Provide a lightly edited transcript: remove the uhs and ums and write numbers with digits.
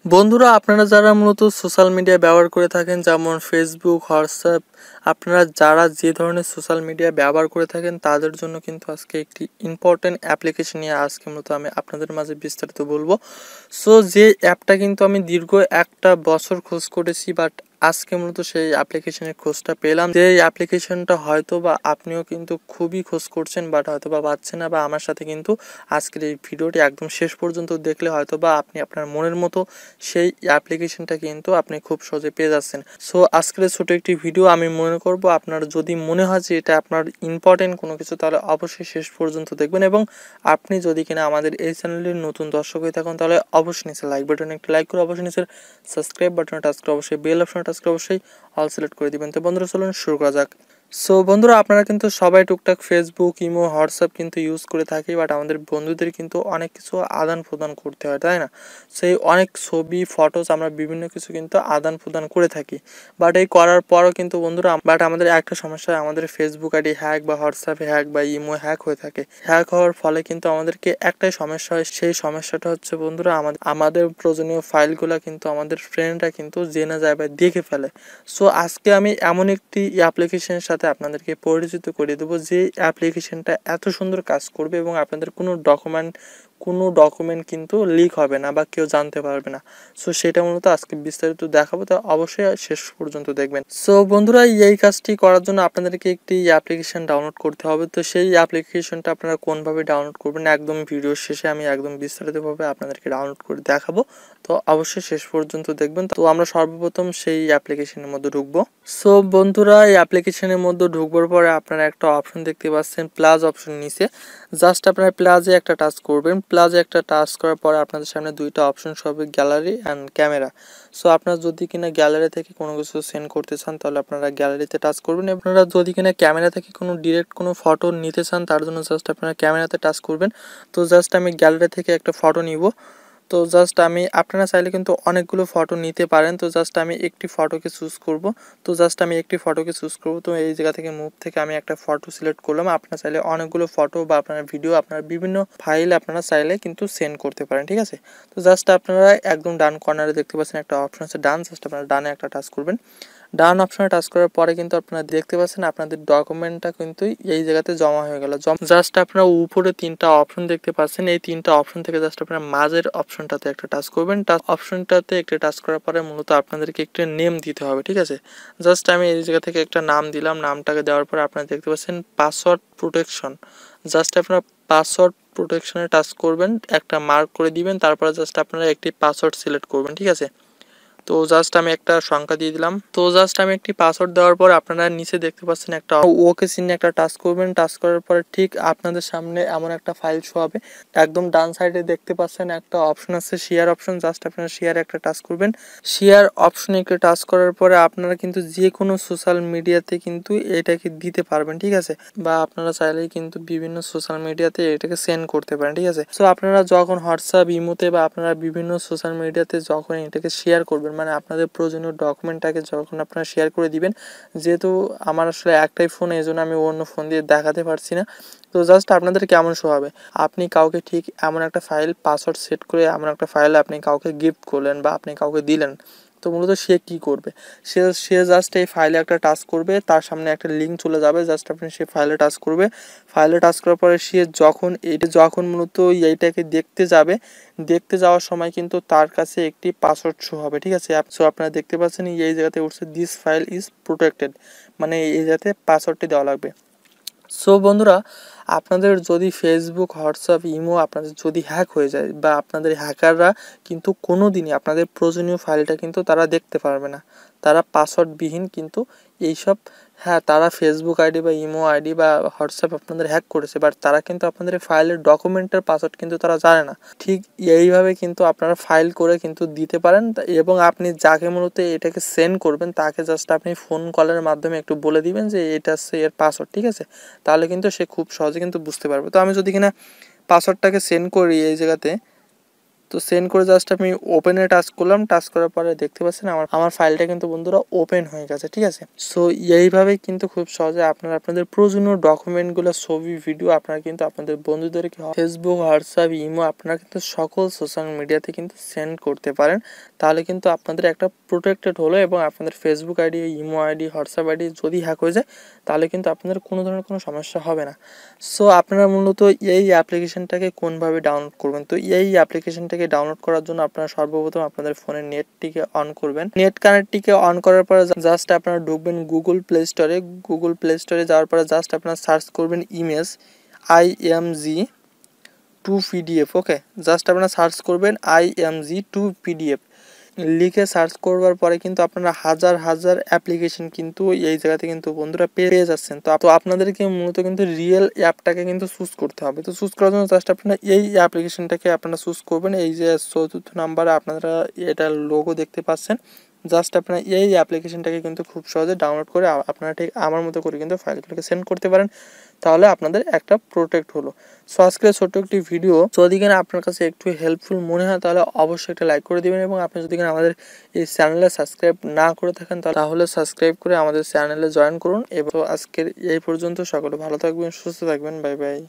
বন্ধুরা আপনারা যারা মূলত সোশ্যাল মিডিয়া ব্যবহার করে থাকেন যেমন ফেসবুক, হোয়াটসঅ্যাপ, আপনারা যারা যে ধরনের সোশ্যাল মিডিয়া ব্যবহার করে থাকেন তাদের জন্য কিন্তু আজকে একটি ইম্পর্টেন্ট অ্যাপ্লিকেশন নিয়ে আজকে মূলত আমি আপনাদের মাঝে বিস্তারিত বলবো। সো যে অ্যাপটা কিন্তু আমি দীর্ঘ একটা বছর খোঁজ করেছি, বাট আজকে মূলত সেই অ্যাপ্লিকেশনের খোঁজটা পেলাম। যে অ্যাপ্লিকেশনটা হয়তো বা আপনিও কিন্তু খুবই খোঁজ করছেন বাট হয়তো বা পাচ্ছেন না, বা আমার সাথে কিন্তু আজকের এই ভিডিওটি একদম শেষ পর্যন্ত দেখলে হয়তো বা আপনি আপনার মনের মতো সেই অ্যাপ্লিকেশনটা কিন্তু আপনি খুব সহজে পেয়ে যাচ্ছেন। সো আজকের ছোট একটি ভিডিও আমি মনে করব আপনার যদি মনে হয় যে এটা আপনার ইম্পর্টেন্ট কোনো কিছু তাহলে অবশ্যই শেষ পর্যন্ত দেখবেন, এবং আপনি যদি কিনা আমাদের এই চ্যানেলের নতুন দর্শক হয়ে থাকেন তাহলে অবশ্যই নিচে লাইক বাটনে একটা লাইক করে অবশ্যই নিচে সাবস্ক্রাইব বাটনে টাচ করে অবশ্যই বেল অপশনে টাচ করে অবশ্যই অল সিলেক্ট করে দিবেন। তো বন্ধুরা চলুন শুরু করা যাক। সো বন্ধুরা আপনারা কিন্তু সবাই টুকটাক ফেসবুক, ইমো, হোয়াটসঅ্যাপ কিন্তু ইউজ করে থাকি, বাট আমাদের বন্ধুদের কিন্তু অনেক কিছু আদান প্রদান করতে হয়, তাই না? সেই অনেক ছবি, ফটোস আমরা বিভিন্ন কিছু কিন্তু আদান প্রদান করে থাকি, বাট এই করার পরও কিন্তু বন্ধুরা আমাদের একটা সমস্যা, আমাদের ফেসবুক আইডি হ্যাক বা হোয়াটসঅ্যাপে হ্যাক বা ইমো হ্যাক হয়ে থাকে। হ্যাক হওয়ার ফলে কিন্তু আমাদেরকে একটাই সমস্যা হয়, সেই সমস্যাটা হচ্ছে বন্ধুরা আমাদের প্রয়োজনীয় ফাইলগুলো কিন্তু আমাদের ফ্রেন্ডরা কিন্তু জেনে যায় বা দেখে ফেলে। সো আজকে আমি এমন একটি অ্যাপ্লিকেশনের সাথে আপনাদেরকে পরিচিত করিয়ে দেবো যে অ্যাপ্লিকেশনটা এত সুন্দর কাজ করবে এবং আপনাদের কোনো ডকুমেন্ট কিন্তু লিক হবে না বা কেউ জানতে পারবে না। সো সেটা মূলত আজকে বিস্তারিত দেখাবো, তো অবশ্যই শেষ পর্যন্ত দেখবেন। সো বন্ধুরা এই কাজটি করার জন্য আপনাদেরকে একটি অ্যাপ্লিকেশন ডাউনলোড করতে হবে। তো সেই অ্যাপ্লিকেশনটা আপনারা কোনভাবে ডাউনলোড করবেন একদম ভিডিওর শেষে আমি একদম বিস্তারিতভাবে আপনাদেরকে ডাউনলোড করে দেখাবো, তো অবশ্যই শেষ পর্যন্ত দেখবেন। তো আমরা সর্বপ্রথম সেই অ্যাপ্লিকেশনের মধ্যে ঢুকবো। সো বন্ধুরা এই অ্যাপ্লিকেশনের মধ্যে ঢুকবার পরে আপনারা একটা অপশন দেখতে পাচ্ছেন প্লাস অপশন নিচে, জাস্ট আপনারা প্লাসে একটা টাচ করবেন। প্লাসে একটা টাচ করার পরে আপনাদের সামনে দুইটা অপশন হবে, গ্যালারি অ্যান্ড ক্যামেরা। সো আপনারা যদি কিনা গ্যালারি থেকে কোনো কিছু সেন্ড করতে চান তাহলে আপনারা গ্যালারিতে টাচ করবেন, আপনারা যদি কিনা ক্যামেরা থেকে কোনো ডিরেক্ট কোনো ফটো নিতে চান তার জন্য জাস্ট আপনারা ক্যামেরাতে টাচ করবেন। তো জাস্ট আমি গ্যালারি থেকে একটা ফটো নিব। তো জাস্ট আপনারা চাইলে কিন্তু অনেকগুলো ফটো নিতে পারেন, তো জাস্ট আমি একটি ফটোকে চুজ করব। তো এই জায়গা থেকে মুভ থেকে আমি একটা ফটো সিলেক্ট করলাম। আপনারা চাইলে অনেকগুলো ফটো বা আপনার ভিডিও, আপনার বিভিন্ন ফাইল আপনারা চাইলে কিন্তু সেন্ড করতে পারেন, ঠিক আছে? তো জাস্ট আপনারা একদম ডান কর্নারে দেখতে পাচ্ছেন একটা অপশন আছে ডান, জাস্ট আপনারা ডানে একটা টাচ করবেন। ডান অপশনে টাচ করার পরে কিন্তু আপনারা দেখতে পাচ্ছেন আপনাদের ডকুমেন্টটা কিন্তু এই জায়গাতে জমা হয়ে গেল। জাস্ট আপনারা উপরে তিনটা অপশন দেখতে পাচ্ছেন, এই তিনটা অপশন থেকে জাস্ট আপনারা মাঝের অপশনটাতে একটা টাচ করবেন। অপশনটাতে একটা টাচ করার পরে মূলত আপনাদেরকে একটা নেম দিতে হবে, ঠিক আছে? জাস্ট আমি এই জায়গা থেকে একটা নাম দিলাম। নামটাকে দেওয়ার পরে আপনারা দেখতে পাচ্ছেন পাসওয়ার্ড প্রোটেকশন, জাস্ট আপনারা পাসওয়ার্ড প্রোটেকশনে টাচ করবেন, একটা মার্ক করে দিবেন, তারপরে জাস্ট আপনারা একটি পাসওয়ার্ড সিলেক্ট করবেন, ঠিক আছে? তো জাস্ট আমি একটা সংখ্যা দিয়ে দিলাম। তো জাস্ট আমি একটি পাসওয়ার্ড দেওয়ার পর আপনারা নিচে দেখতে পাচ্ছেন একটা ওকে চিহ্নে একটা টাচ করবেন। টাচ করার পরে ঠিক আপনাদের সামনে এমন একটা ফাইল শো হবে। একদম ডান সাইডে দেখতে পাচ্ছেন একটা অপশন আছে শেয়ার অপশন, জাস্ট আপনারা শেয়ার একটা টাচ করবেন। শেয়ার অপশনে একটা টাচ করার পরে আপনারা কিন্তু যে কোনো সোশ্যাল মিডিয়াতে কিন্তু এটাকে দিতে পারবেন, ঠিক আছে? বা আপনারা চাইলেই কিন্তু বিভিন্ন সোশ্যাল মিডিয়াতে এটাকে সেন্ড করতে পারেন, ঠিক আছে? সো আপনারা যখন হোয়াটসঅ্যাপ, ইমোতে বা আপনারা বিভিন্ন সোশ্যাল মিডিয়াতে যখন এটাকে শেয়ার করবেন, মানে আপনাদের প্রয়োজনীয় ডকুমেন্টটাকে যখন আপনারা শেয়ার করে দিবেন, যেহেতু আমার আসলে একটাই ফোন এই জন্য আমি অন্য ফোন দিয়ে দেখাতে পারছি না, তো জাস্ট আপনাদের কেমন শো হবে, আপনি কাউকে ঠিক এমন একটা ফাইল পাসওয়ার্ড সেট করে এমন একটা ফাইল আপনি কাউকে গিফট করলেন বা আপনি কাউকে দিলেন, তো মূলত সে কি করবে, সে জাস্ট এই ফাইলে একটা টাচ করবে, তার সামনে একটা লিঙ্ক চলে যাবে, জাস্ট আপনি সেই ফাইলে টাচ করবে। ফাইলে টাচ করার পরে সে যখন মূলত এইটাকে দেখতে যাওয়ার সময় কিন্তু তার কাছে একটি পাসওয়ার্ড শো হবে, ঠিক আছে? সো আপনারা দেখতে পাচ্ছেন এই জায়গাতে উঠছে দিস ফাইল ইজ প্রোটেক্টেড, মানে এই জায়গাতে পাসওয়ার্ডটি দেওয়া লাগবে। সো বন্ধুরা আপনাদের যদি ফেসবুক, হোয়াটসঅ্যাপ, ইমো আপনাদের যদি হ্যাক হয়ে যায় বা আপনাদের হ্যাকাররা কিন্তু কোনো দিনই আপনাদের প্রয়োজনীয় ফাইলটা কিন্তু তারা দেখতে পারবে না, তারা পাসওয়ার্ডবিহীন কিন্তু এইসব, হ্যাঁ তারা ফেসবুক আইডি বা ইমো আইডি বা হোয়াটসঅ্যাপ আপনাদের হ্যাক করেছে, বাট তারা কিন্তু আপনাদের ফাইলের ডকুমেন্টের পাসওয়ার্ড কিন্তু তারা জানে না। ঠিক এইভাবে কিন্তু আপনারা ফাইল করে কিন্তু দিতে পারেন, এবং আপনি যাকে মূলত এটাকে সেন্ড করবেন তাকে জাস্ট আপনি ফোন কলের মাধ্যমে একটু বলে দিবেন যে এটা হচ্ছে এর পাসওয়ার্ড, ঠিক আছে? তাহলে কিন্তু সে খুব সহজে কিন্তু বুঝতে পারবে। তো আমি যদি কিনা পাসওয়ার্ডটাকে সেন্ড করি এই জায়গাতে, তো সেন্ড করে জাস্ট আমি ওপেনে টাচ করলাম, টাচ করার পরে দেখতে পাচ্ছেন আমার ফাইলটা কিন্তু বন্ধুরা ওপেন হয়ে গেছে, ঠিক আছে। সো এইভাবেই কিন্তু খুব সহজে আপনারা আপনাদের প্রয়োজনীয় ডকুমেন্টগুলো, ছবি, ভিডিও আপনারা কিন্তু আপনাদের বন্ধুদেরকে ফেসবুক, হোয়াটসঅ্যাপ, ইমো আপনারা কিন্তু সকল সোশ্যাল মিডিয়াতে কিন্তু সেন্ড করতে পারেন। তাহলে কিন্তু আপনাদের একটা প্রোটেক্টেড হলো এবং আপনাদের Facebook ID, imo ID, WhatsApp ID যদি হ্যাক হয়ে যায় তাহলে কিন্তু আপনাদের কোনো ধরনের কোনো সমস্যা হবে না। সো আপনারা মূলত এই অ্যাপ্লিকেশনটাকে কোনভাবে ডাউনলোড করবেন? তো এই অ্যাপ্লিকেশনটাকে ডাউনলোড করার জন্য আপনারা সর্বপ্রথম আপনাদের ফোনের নেটটিকে অন করবেন। নেট কানেক্টটিকে অন করার পরে জাস্ট আপনারা ঢুকবেন গুগল প্লে স্টোরে। গুগল প্লে স্টোরে যাওয়ার পরে জাস্ট আপনারা সার্চ করবেন ইমেজ 𝓕𝓤𝓑𝓢𝓒𝓔 ওকে। জাস্ট আপনারা সার্চ করবেন 𝓕𝓤𝓑𝓢𝓒𝓔 লিখে সার্চ করবার পরে কিন্তু আপনারা হাজার হাজার অ্যাপ্লিকেশন কিন্তু এই জায়গাতে কিন্তু বন্ধুরা পেয়ে যাচ্ছেন। তো আপনাদেরকে মূলত কিন্তু রিয়েল অ্যাপটাকে কিন্তু চুজ করতে হবে। তো চুজ করার জন্য জাস্ট আপনারা এই অ্যাপ্লিকেশনটাকে আপনারা চুজ করবেন। এই যে ৪র্থ নাম্বারে আপনারা এটার লোগো দেখতে পাচ্ছেন। জাস্ট আপনারা এই অ্যাপ্লিকেশনটাকে কিন্তু খুব সহজে ডাউনলোড করে আপনারা ঠিক আমার মতো করে কিন্তু ফাইলগুলোকে সেন্ড করতে পারেন। তাহলে আপনাদের একটা প্রোটেক্ট হলো। সো আজকে ছোট্ট একটি ভিডিও, যদি কিনা আপনার কাছে একটু হেল্পফুল মনে হয় তাহলে অবশ্যই একটা লাইক করে দিবেন এবং আপনি যদি কিনা আমাদের এই চ্যানেলে সাবস্ক্রাইব না করে থাকেন তাহলে সাবস্ক্রাইব করে আমাদের চ্যানেলে জয়েন করুন। এবং আজকের এই পর্যন্ত, সকলে ভালো থাকবেন, সুস্থ থাকবেন, বাই বাই।